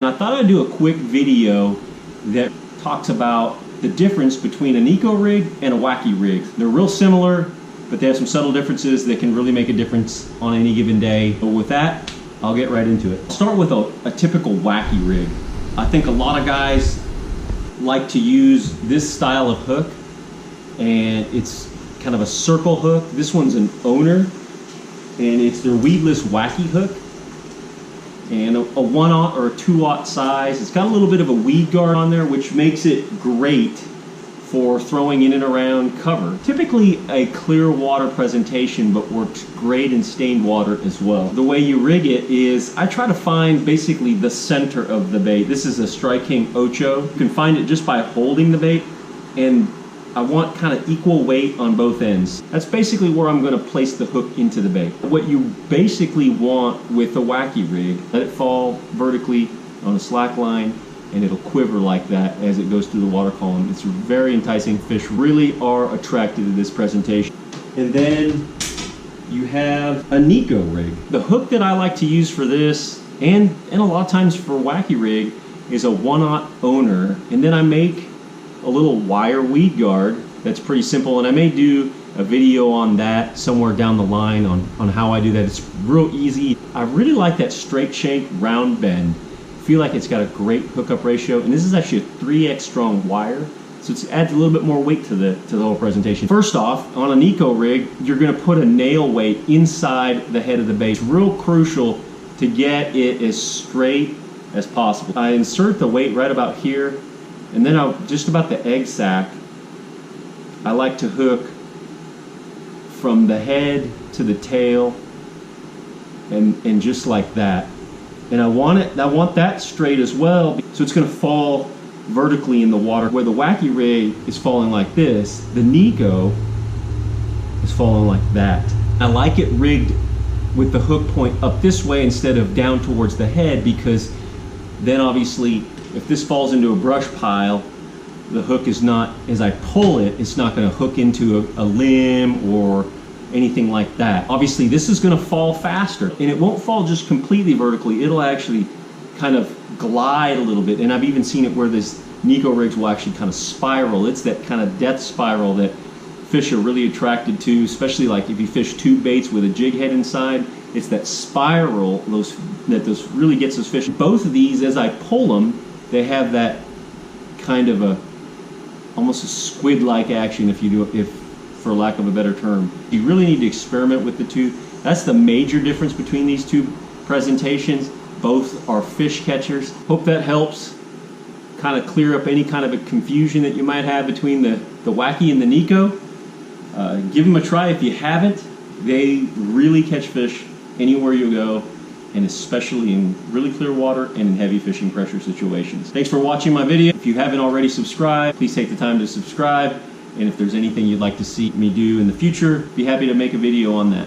And I thought I'd do a quick video that talks about the difference between a Neko rig and a Wacky rig. They're real similar, but they have some subtle differences that can really make a difference on any given day. But with that, I'll get right into it. I'll start with a typical Wacky rig. I think a lot of guys like to use this style of hook, and it's kind of a circle hook. This one's an owner, and it's their weedless Wacky hook. And a 1/0 or a 2/0 size. It's got a little bit of a weed guard on there, which makes it great for throwing in and around cover. Typically a clear water presentation, but works great in stained water as well. The way you rig it is, I try to find basically the center of the bait. This is a Strike King Ocho. You can find it just by holding the bait, and I want kind of equal weight on both ends. That's basically where I'm going to place the hook into the bait. What you basically want with a Wacky rig, let it fall vertically on a slack line, and it'll quiver like that as it goes through the water column. It's very enticing. Fish really are attracted to this presentation. And then you have a Neko rig. The hook that I like to use for this, and a lot of times for Wacky rig, is a 1/0 owner, and then I make a little wire weed guard that's pretty simple, and I may do a video on that somewhere down the line on how I do that. It's real easy. I really like that straight shank round bend. I feel like it's got a great hookup ratio, and this is actually a 3x strong wire, so it adds a little bit more weight to the whole presentation. First off, on a Neko rig, you're going to put a nail weight inside the head of the bait. It's real crucial to get it as straight as possible. I insert the weight right about here, and then just about the egg sac, I like to hook from the head to the tail, and just like that. And I want that straight as well, so it's going to fall vertically in the water. Where the Wacky rig is falling like this, the Neko is falling like that. I like it rigged with the hook point up this way instead of down towards the head, because then obviously if this falls into a brush pile, the hook is not, as I pull it, it's not going to hook into a limb or anything like that. Obviously this is going to fall faster, and it won't fall just completely vertically. It'll actually kind of glide a little bit, and I've even seen it where this Neko rigs will actually kind of spiral. It's that kind of death spiral that fish are really attracted to, especially like if you fish tube baits with a jig head inside. It's that spiral that really gets those fish. Both of these, as I pull them, they have that kind of almost a squid-like action, if for lack of a better term. You really need to experiment with the two. That's the major difference between these two presentations. Both are fish catchers. Hope that helps kind of clear up any kind of a confusion that you might have between the Wacky and the Neko. Give them a try if you haven't. They really catch fish anywhere you go, and especially in really clear water and in heavy fishing pressure situations. Thanks for watching my video. If you haven't already subscribed, please take the time to subscribe. And if there's anything you'd like to see me do in the future, be happy to make a video on that.